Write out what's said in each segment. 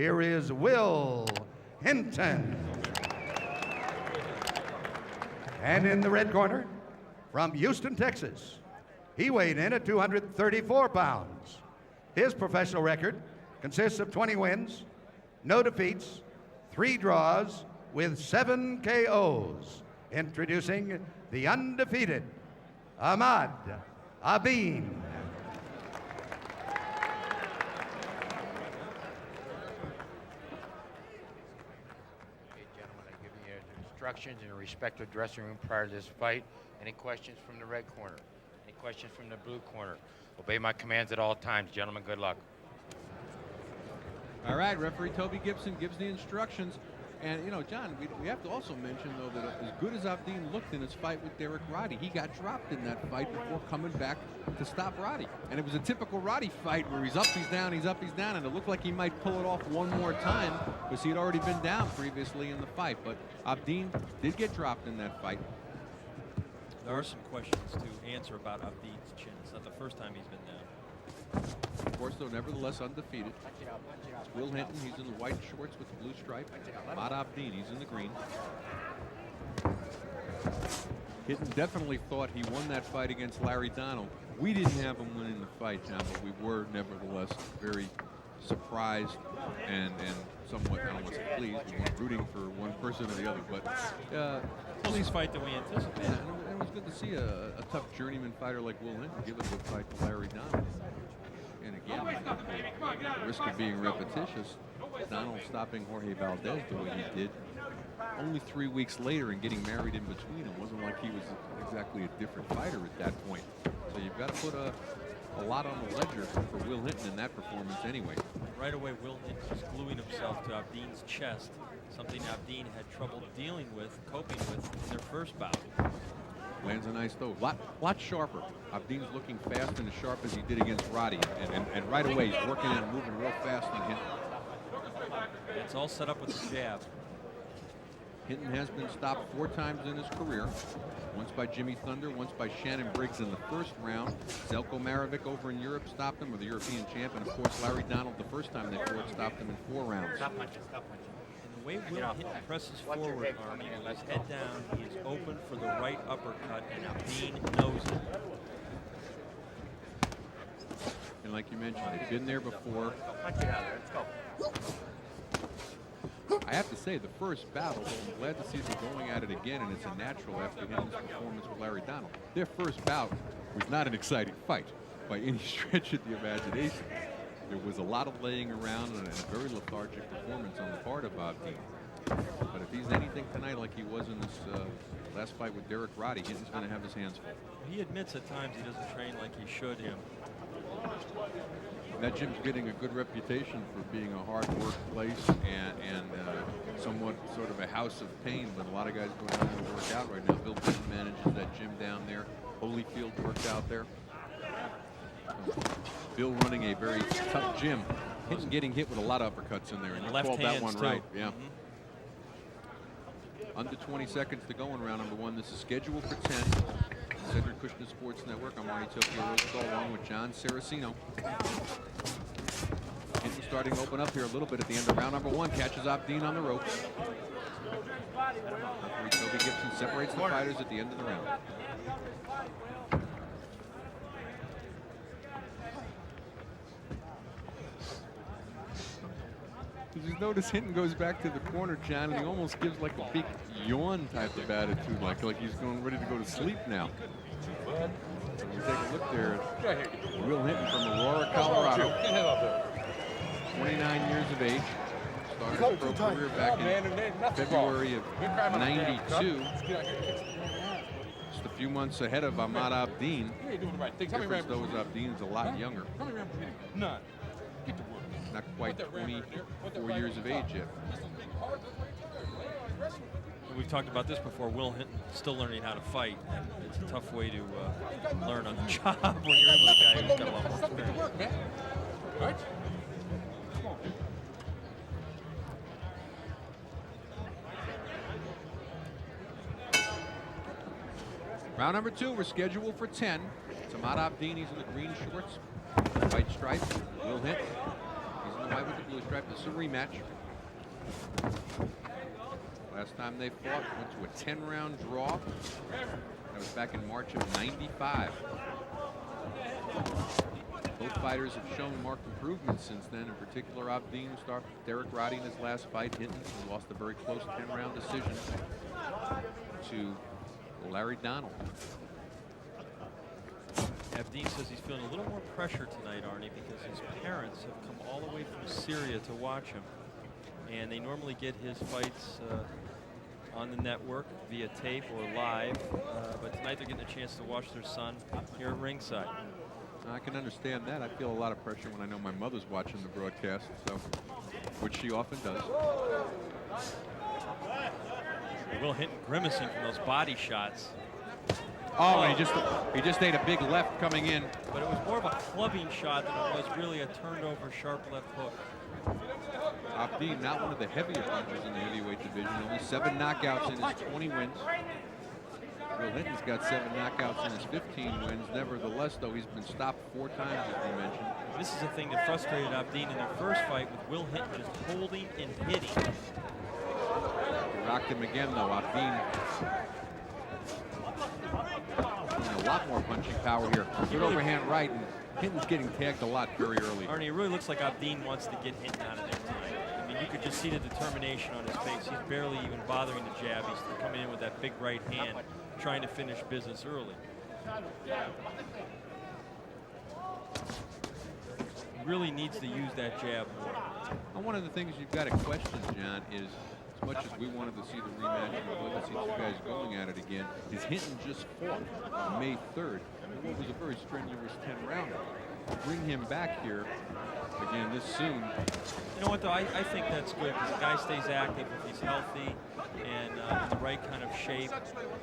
here is Will Hinton. And in the red corner, from Houston, Texas, he weighed in at 234 pounds. His professional record consists of 20 wins, no defeats, 3 draws, with 7 KOs. Introducing the undefeated Ahmad Abdin. Instructions in the respective dressing room prior to this fight. Any questions from the red corner? Any questions from the blue corner? Obey my commands at all times. Gentlemen, good luck. All right, referee Toby Gibson gives the instructions. And, you know, John, we have to also mention, though, that as good as Abdin looked in his fight with Derek Roddy, he got dropped in that fight before coming back to stop Roddy. And it was a typical Roddy fight where he's up, he's down, he's up, he's down, and it looked like he might pull it off one more time because he had already been down previously in the fight. But Abdin did get dropped in that fight. There are some questions to answer about Abdin's chin. It's not the first time he's been down. Of course, though, nevertheless undefeated. It's Will Hinton. He's in the white shorts with the blue stripe. Ahmad Abdin, he's in the green. Hinton definitely thought he won that fight against Larry Donald. We didn't have him winning the fight, John, but we were nevertheless very surprised and somewhat, I don't want to say pleased. We weren't rooting for one person or the other, but Closest fight that we anticipated. Yeah, and it was good to see a tough journeyman fighter like Will Hinton give a good fight to Larry Donald. And again, at the risk of being repetitious, Donald stopping Jorge Valdez the way he did only 3 weeks later and getting married in between. It wasn't like he was exactly a different fighter at that point. So you've got to put a lot on the ledger for Will Hinton in that performance anyway. Right away, Will Hinton was gluing himself to Abdin's chest, something Abdin had trouble dealing with, coping with in their first bout. Lands a nice throw. Lot sharper. Abdin's looking fast and as sharp as he did against Roddy. And right away, he's working and moving real fast on Hinton. It's all set up with the jab. Hinton has been stopped 4 times in his career. Once by Jimmy Thunder, once by Shannon Briggs in the first round. Zelko Marovic over in Europe stopped him, or the European champ. And of course, Larry Donald, the first time they fought, stopped him in 4 rounds. Stop punching, stop punching. The way Will Hinton presses forward, Arnie, with his head down, he is open for the right uppercut, and Abdin knows it. And like you mentioned, they've been there before. Punch it out there. Let's go. I have to say, the first battle, I'm glad to see they're going at it again, and it's a natural after Hinton's performance with Larry Donald. Their first bout was not an exciting fight by any stretch of the imagination. There was a lot of laying around and a very lethargic performance on the part of Abdin. But if he's anything tonight like he was in this last fight with Derek Roddy, Hinton's going to have his hands full. He admits at times he doesn't train like he should. That gym's getting a good reputation for being a hard work place and somewhat sort of a house of pain, but a lot of guys go down there to work out right now. Bill Clinton manages that gym down there. Holyfield worked out there. Bill running a very tough gym. Hinton getting hit with a lot of uppercuts in there, and you left called that hands one too. right. Yeah. Under 20 seconds to go in round number 1. This is scheduled for 10. Cedric Kushner Sports Network. I'm Arnie Tokyo Roosevelt along with John Saraceno. Hinton starting to open up here a little bit at the end of round number 1. Catches Abdin on the ropes. Referee Toby Gibson separates the fighters at the end of the round. You just notice Hinton goes back to the corner, John, and he almost gives like a big yawn type of attitude, like he's going ready to go to sleep now. So we take a look there at Will Hinton from Aurora, Colorado. 29 years of age. Started his pro career back in February of '92. Just a few months ahead of Ahmad Abdin. The difference, though, is Abdin's a lot younger. Not quite 24 years of age yet. We've talked about this before. Will Hinton still learning how to fight. And it's a tough way to learn on the job when you're in with a guy who's got a lot more experience. Round number 2, we're scheduled for 10. It's Ahmad Abdin, he's in the green shorts, white stripes. Will Hinton, he's in the white with the blue stripe. This is a rematch. Last time they fought went to a 10-round draw. That was back in March of '95. Both fighters have shown marked improvements since then. In particular, Abdin started Derek Roddy in his last fight. Hinton lost a very close 10-round decision to Larry Donald. Abdin says he's feeling a little more pressure tonight, Arnie, because his parents have come all the way from Syria to watch him. And they normally get his fights on the network via tape or live, but tonight they're getting a chance to watch their son here at ringside. I can understand that. I feel a lot of pressure when I know my mother's watching the broadcast, so, which she often does. Will Hinton grimacing from those body shots. Oh, and he just ate a big left coming in. But it was more of a clubbing shot than it was really a turned over sharp left hook. Abdin, not one of the heavier punchers in the heavyweight division. Only 7 knockouts in his 20 wins. Will Hinton's got 7 knockouts in his 15 wins. Nevertheless, though, he's been stopped 4 times, as we mentioned. This is the thing that frustrated Abdin in their first fight, with Will Hinton just holding and hitting. He rocked him again, though. Abdin a lot more punching power here. Good overhand right, and Hinton's getting tagged a lot very early. Arnie, it really looks like Abdin wants to get Hinton out of there tonight. I mean, you could just see the determination on his face. He's barely even bothering the jab. He's coming in with that big right hand, trying to finish business early. He really needs to use that jab more. And one of the things you've got to question, John, is as much as we wanted to see the rematch and we'd like to see two guys going at it again, is Hinton just fought on May 3rd. It was a very strenuous 10-rounder. Bring him back here again this soon. You know what, though? I think that's good because the guy stays active if he's healthy and in the right kind of shape.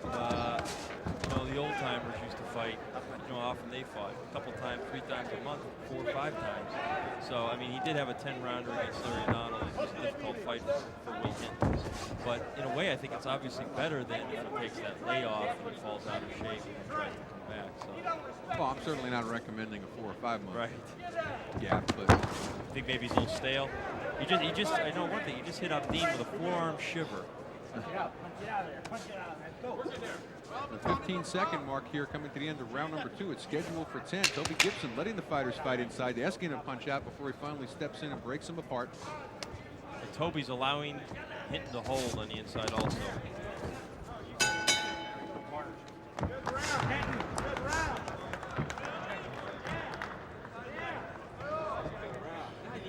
You know, the old timers used to fight. You know, often they fought a couple times, 3 times a month, 4 or 5 times. So, I mean, he did have a 10-rounder against Larry Donald. It was a difficult fight for Will Hinton. But in a way, I think it's obviously better than if he takes that layoff and he falls out of shape and tries to come back. So. Well, I'm certainly not recommending a 4 or 5 month. Right. Yeah, but I think maybe he's a little stale. He just, I know one thing, he just hit Abdin with a forearm shiver. The 15-second mark here coming to the end of round number 2. It's scheduled for 10. Toby Gibson letting the fighters fight inside, asking him to punch out before he finally steps in and breaks them apart. And Toby's allowing Hinton to hold on the inside also.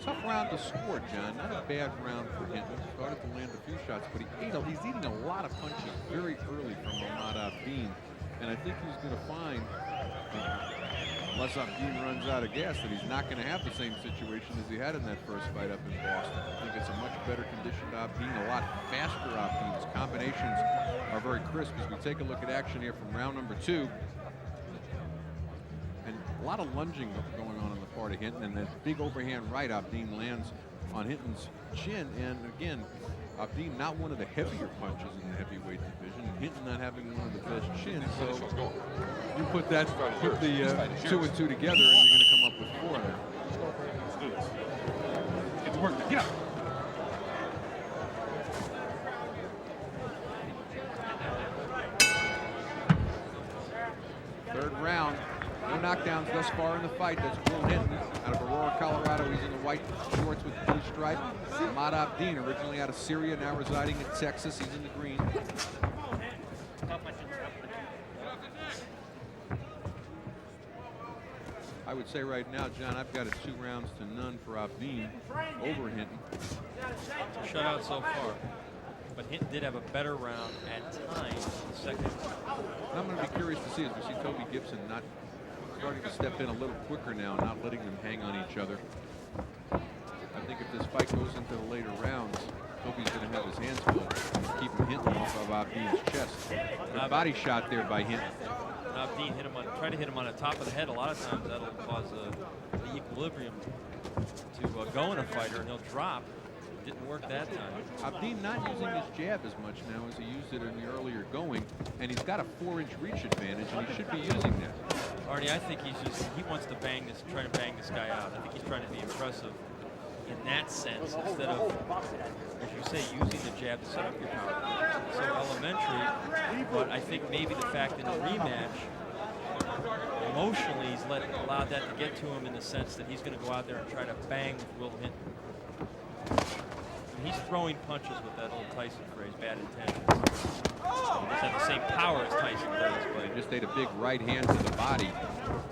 Tough round to score, John. Not a bad round for Hinton. Started to land a few shots, but he's eating a lot of punches very early from Ahmad Abdin. And I think he's going to find, unless Abdin runs out of gas, that he's not going to have the same situation as he had in that first fight up in Boston. I think it's a much better conditioned Abdin, a lot faster Abdin. His combinations are very crisp as we take a look at action here from round number 2. And a lot of lunging going on the part of Hinton, and that big overhand right Abdin lands on Hinton's chin. And again, Abdin not one of the heavier punches in the heavyweight division, and Hinton not having one of the best chins. So you put the 2 and 2 together, and you're going to come up with 4 there. Let's do this. Get to work. Get up. Third round. No knockdowns thus far in the fight. That's Will Hinton out of Aurora, Colorado. He's in the white shorts with the blue stripe. Ahmad Abdin, originally out of Syria, now residing in Texas. He's in the green. I would say right now, John, I've got a 2 rounds to none for Abdin over Hinton. Shutout so far. But Hinton did have a better round at times in the second. I'm going to be curious to see as we see Toby Gibson not starting to step in a little quicker now, not letting them hang on each other. I think if this fight goes into the later rounds, Toby's going to have his hands full, keeping Hinton off of Abdin's chest. A body shot there by Hinton. Abdin tried to hit him on the top of the head. A lot of times that'll cause the equilibrium to go in a fighter, and he'll drop. Didn't work that time. Abdin not using his jab as much now as he used it in the earlier going, and he's got a 4-inch reach advantage, and he should be using that. Arnie, I think he wants to try to bang this guy out. I think he's trying to be impressive. in that sense instead of, as you say, using the jab to set up your power. So elementary, but I think maybe the fact in the rematch, emotionally, he's allowed that to get to him in the sense that he's going to go out there and try to bang with Will Hinton. He's throwing punches with that old Tyson phrase, bad intentions. He doesn't have the same power as Tyson does, but He just ate a big right hand to the body.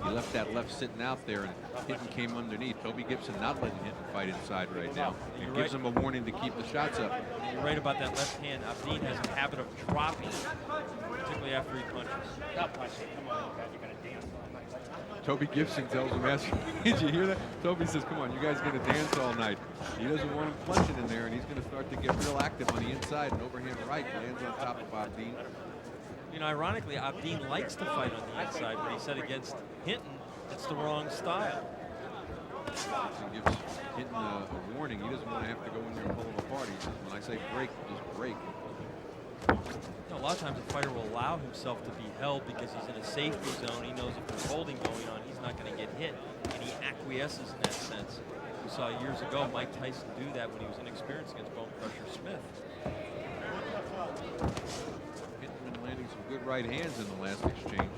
He left that left sitting out there, and Hinton came underneath. Toby Gibson not letting Hinton fight inside right now. It gives him a warning to keep the shots up. You're right about that left hand. Abdin has a habit of dropping it, particularly after he punches. Stop punching. Come on, you guys, you're going to dance. Toby Gibson tells him, did you hear that? Toby says, come on, you guys are going to dance all night. He doesn't want him punching in there, and he's going to start to get real active on the inside. And overhand right lands on top of Abdin. You know, ironically, Abdin likes to fight on the inside, but he said against Hinton, it's the wrong style. Gibson gives Hinton a warning. He doesn't want to have to go in there and pull him apart. He says, when I say break, just break. You know, a lot of times a fighter will allow himself to be held because he's in a safety zone. He knows if there's holding going on, he's not going to get hit, and he acquiesces in that sense. We saw years ago Mike Tyson do that when he was inexperienced against Bone Crusher Smith. Hinton been landing some good right hands in the last exchange.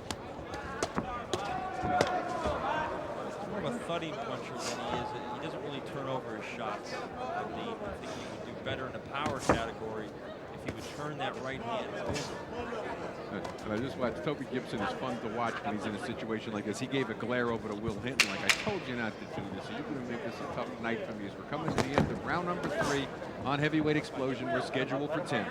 He's more of a thudding puncher than he is. He doesn't really turn over his shots. I think he would do better in the power category if he would turn that right hand over. I just watched Toby Gibson. Is fun to watch when he's in a situation like this. He gave a glare over to Will Hinton like, I told you not to do this. So you're going to make this a tough night for me. As we're coming to the end of round number 3 on Heavyweight Explosion. We're scheduled for 10.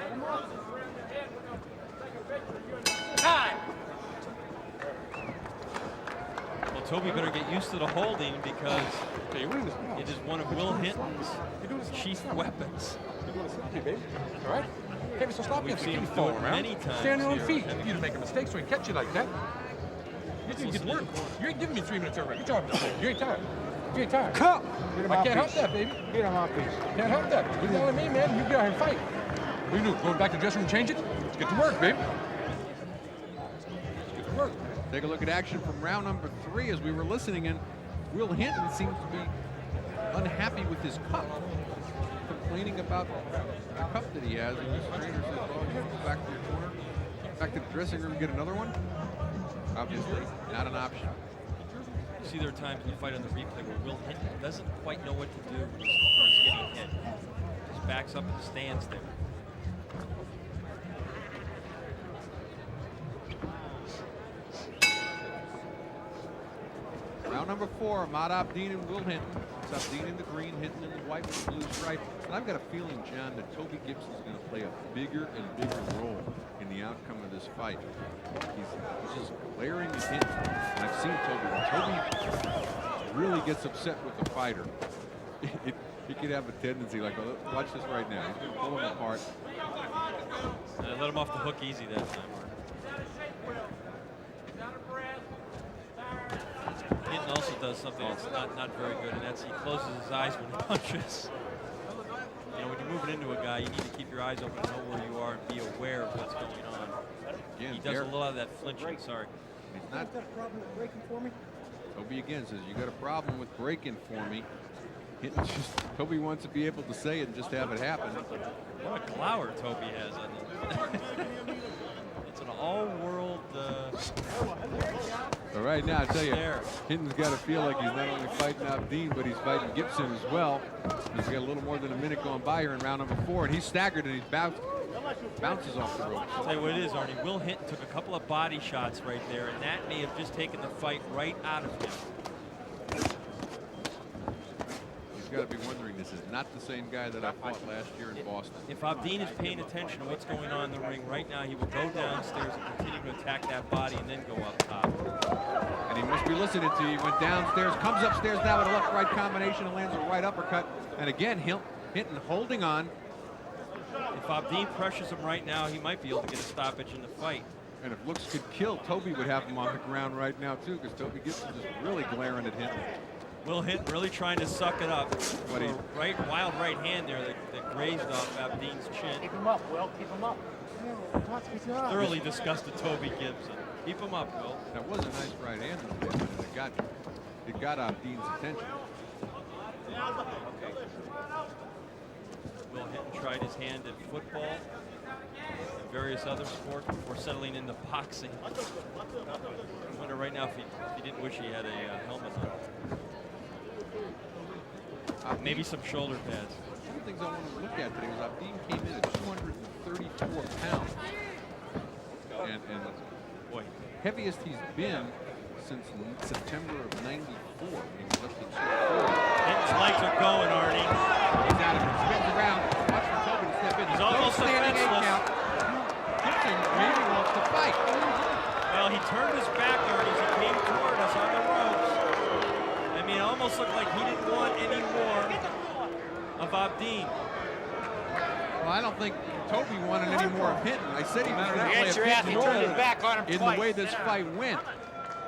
Well, Toby better get used to the holding because it is one of Will Hinton's chief weapons. You're doing sloppy, baby. All right? Can't be so sloppy. We've seen him do it many times. Stand on your here. feet. You don't make a mistake so he catch you like that. You didn't get work. You ain't giving me 3 minutes already. Good job. You ain't tired. You ain't tired. I can't help that, baby. Get him off, please. Can't help that. You're telling me, man. You get out here and fight. What do you do? Going back to the dressing room and change it? Let's get to work, baby. Let's get to work. Take a look at action from round number 3 as we were listening, and Will Hinton seems to be unhappy with his cup, complaining about the cup that he has, and his trainer says, well, you go back to your corner, back to the dressing room, get another one. Obviously, not an option. You see there are times in the fight on the replay where Will Hinton doesn't quite know what to do when he's getting hit. Just backs up and stands there. Round number 4, Ahmad Abdin and Will Hinton. It's Abdin in the green, Hinton in the white with the blue stripe. And I've got a feeling, John, that Toby Gibson is going to play a bigger and bigger role in the outcome of this fight. He's just glaring at Hinton. And I've seen Toby. When Toby really gets upset with the fighter, he could have a tendency like, oh, watch this right now. He's going to pull him apart. Let him off the hook easy that time. Hinton also does something that's not very good, and that's he closes his eyes when he punches. You know, when you're moving into a guy, you need to keep your eyes open, know where you are, and be aware of what's going on. Again, He does a lot of that flinching. Sorry. He's not. You got a problem with breaking for me? Toby again says, you got a problem with breaking for me. Hinton just, Toby wants to be able to say it and just have it happen. What a glower Toby has on him. It's an all-world. But right now, I tell you, There. Hinton's got to feel like he's not only fighting Abdin, but he's fighting Gibson as well. He's got a little more than a minute going by here in round number 4, and he's staggered and he bounces off the ropes. I'll tell you what it is, Arnie. Will Hinton took a couple of body shots right there, and that may have just taken the fight right out of him. He's got to be wondering, this is not the same guy that I fought last year in Boston. If Abdin is paying attention to what's going on in the ring right now, he will go downstairs and continue to attack that body and then go up top. And he must be listening to you. He went downstairs, comes upstairs now with a left-right combination and lands a right uppercut. And again, Hinton holding on. If Abdin pressures him right now, he might be able to get a stoppage in the fight. And if looks could kill, Toby would have him on the ground right now, too, because Toby Gibson just really glaring at Hinton. Will Hinton really trying to suck it up. What he- Wild right hand there that grazed off Abdin's chin. Keep him up, Will. Keep him up. Thoroughly disgusted Toby Gibson. Keep him up, Will. That was a nice right hand, and it got Abdin's attention. Will Hinton tried his hand at football and various other sports before settling into boxing. I wonder right now if he didn't wish he had a helmet on. Maybe some shoulder pads. One of the things I want to look at today was Abdin came in at 234 pounds. And Boy, heaviest he's been since September of '94. He was lifted 240. Hinton's legs are going, Arnie. He's out of it. Spins around. Watch for Tobin to step in. He's almost standing 8 defenseless. count. Hinton maybe wants to fight. Well, he turned his back, Arnie, as he came toward us on the ropes. I mean, it almost looked like he didn't want any more of Abdin. Well, I don't think Toby wanted any more of Hinton. I said he was going to play a Answer asked, big he turned his role back on him in twice. the way this fight went.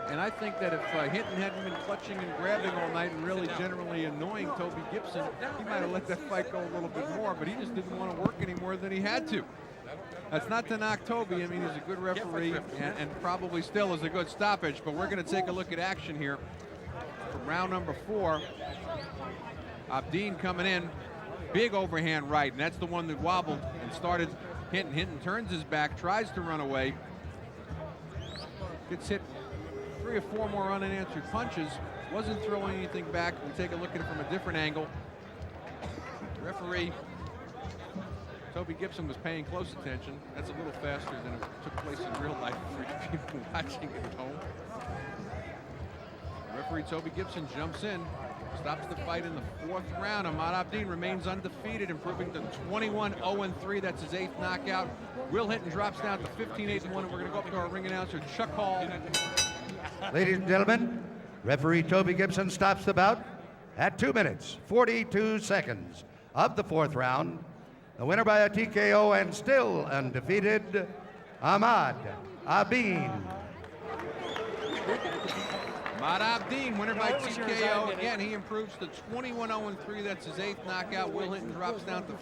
And I think that if Hinton hadn't been clutching and grabbing all night and really generally annoying Toby Gibson, he might have let that fight go a little bit more, but he just didn't want to work any more than he had to. That's not to knock Toby. I mean, he's a good referee and probably still is a good stoppage, but we're going to take a look at action here from round number 4. Abdin coming in, big overhand right, and that's the one that wobbled and started Hinton. Hinton turns his back, tries to run away, gets hit 3 or 4 more unanswered punches, wasn't throwing anything back. We take a look at it from a different angle. Referee Toby Gibson was paying close attention. That's a little faster than it took place in real life for you people watching at home. Referee Toby Gibson jumps in, stops the fight in the 4th round. Ahmad Abdin remains undefeated, improving to 21-0-3. That's his 8th knockout. Will Hinton drops down to 15-8-1, and we're going to go up to our ring announcer, Chuck Hall. Ladies and gentlemen, referee Toby Gibson stops the bout at 2 minutes, 42 seconds of the 4th round. The winner by a TKO and still undefeated, Ahmad Abdin. Ahmad Abdin, winner by TKO. Again, he improves to 21-0-3. That's his 8th knockout. Will Hinton drops down to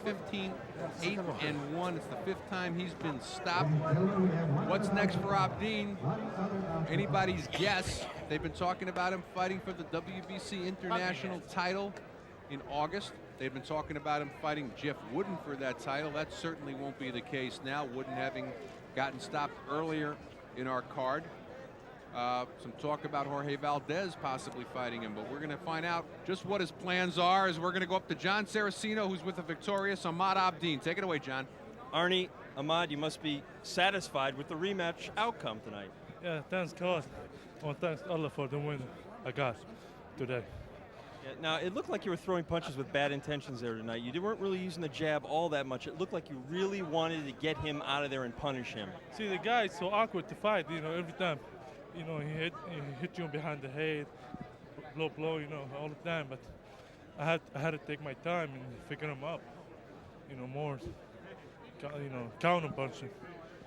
15-8-1. It's the 5th time he's been stopped. What's next for Abdin? Anybody's guess. They've been talking about him fighting for the WBC International title in August. They've been talking about him fighting Jeff Wooden for that title. That certainly won't be the case now, Wooden having gotten stopped earlier in our card. Some talk about Jorge Valdez possibly fighting him, but we're going to find out just what his plans are as we're going to go up to John Saraceno, who's with the victorious Ahmad Abdin. Take it away, John. Arnie, Ahmad, you must be satisfied with the rematch outcome tonight. Yeah, thanks God. Oh, thanks Allah for the win I got today. Yeah, now, it looked like you were throwing punches with bad intentions there tonight. You weren't really using the jab all that much. It looked like you really wanted to get him out of there and punish him. See, the guy is so awkward to fight, every time. He hit you behind the head, blow, all the time. But I had to take my time and figure him up, more, counter punching.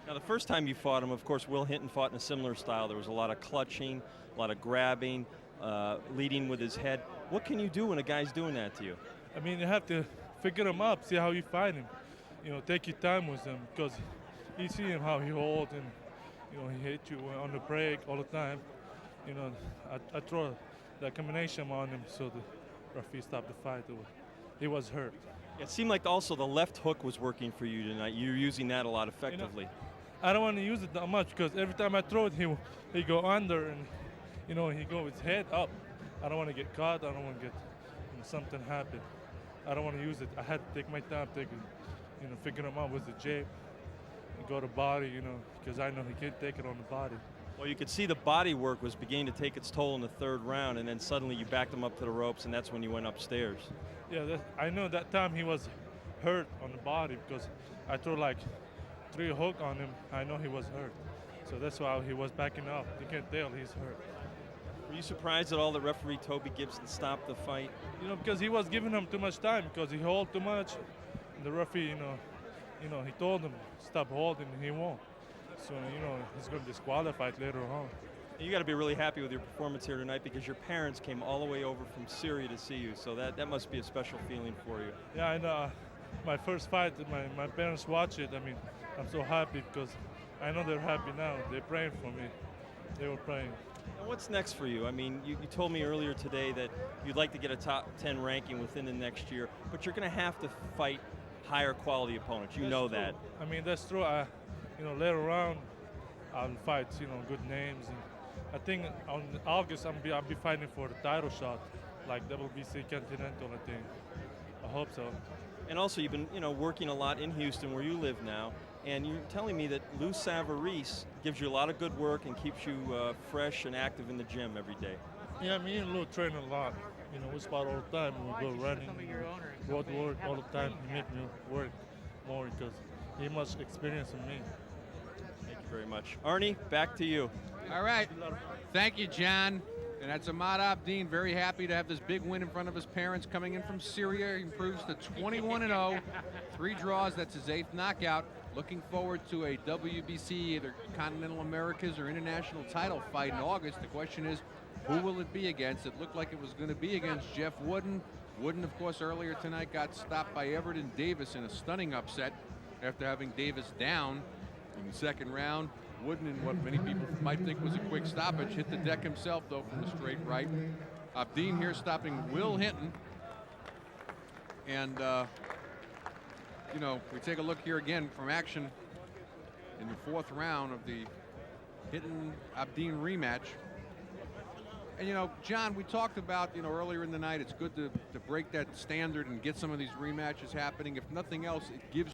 Now, the first time you fought him, of course, Will Hinton fought in a similar style. There was a lot of clutching, a lot of grabbing, leading with his head. What can you do when a guy's doing that to you? I mean, you have to figure him up, see how you fight him. Take your time with him because you see him how he holds and, he hit you on the break all the time. I throw that combination on him so the referee stopped the fight. He was hurt. It seemed like also the left hook was working for you tonight. You're using that a lot effectively. I don't want to use it that much because every time I throw it, he go under and, he go with his head up. I don't want to get caught. I don't want to get something happen. I don't want to use it. I had to take my time, figure him out with the jab and go to body, because I know he can't take it on the body. Well, you could see the body work was beginning to take its toll in the 3rd round, and then suddenly you backed him up to the ropes, and that's when you went upstairs. Yeah, I know that time he was hurt on the body because I threw like 3 hooks on him. I know he was hurt. So that's why he was backing up. You can't tell he's hurt. Were you surprised at all that referee Toby Gibson stopped the fight? Because he was giving him too much time because he held too much. And the referee, he told him stop holding and he won't. So, he's going to disqualify later on. You got to be really happy with your performance here tonight because your parents came all the way over from Syria to see you. So that must be a special feeling for you. Yeah, I know. My first fight, my parents watch it. I mean, I'm so happy because I know they're happy now. They're praying for me. They were praying. And what's next for you? I mean, you told me earlier today that you'd like to get a top 10 ranking within the next year, but you're going to have to fight higher quality opponents. You know that. I mean, that's true. Later on, I'll fight, good names. And I think on August, I'll be fighting for the title shot, like WBC Continental, I think. I hope so. And also, you've been, working a lot in Houston, where you live now, and you're telling me that Lou Savarese gives you a lot of good work and keeps you fresh and active in the gym every day. Yeah, me and Lou train a lot. We spot all the time. We go running, road work all the time. He make me work more because he much experience than me. Thank you very much. Arnie, back to you. All right. Thank you, John. And that's Ahmad Abdin, very happy to have this big win in front of his parents, coming in from Syria. He improves to 21-0, 3 draws. That's his 8th knockout. Looking forward to a WBC, either Continental Americas or International title fight in August. The question is, who will it be against? It looked like it was going to be against Jeff Wooden. Wooden, of course, earlier tonight got stopped by Everton Davis in a stunning upset after having Davis down in the 2nd round. Wooden, in what many people might think was a quick stoppage, hit the deck himself, though, from a straight right. Abdin here stopping Will Hinton. And, we take a look here again from action in the 4th round of the Hinton-Abdin rematch. And, John, we talked about, earlier in the night, it's good to break that standard and get some of these rematches happening. If nothing else, it gives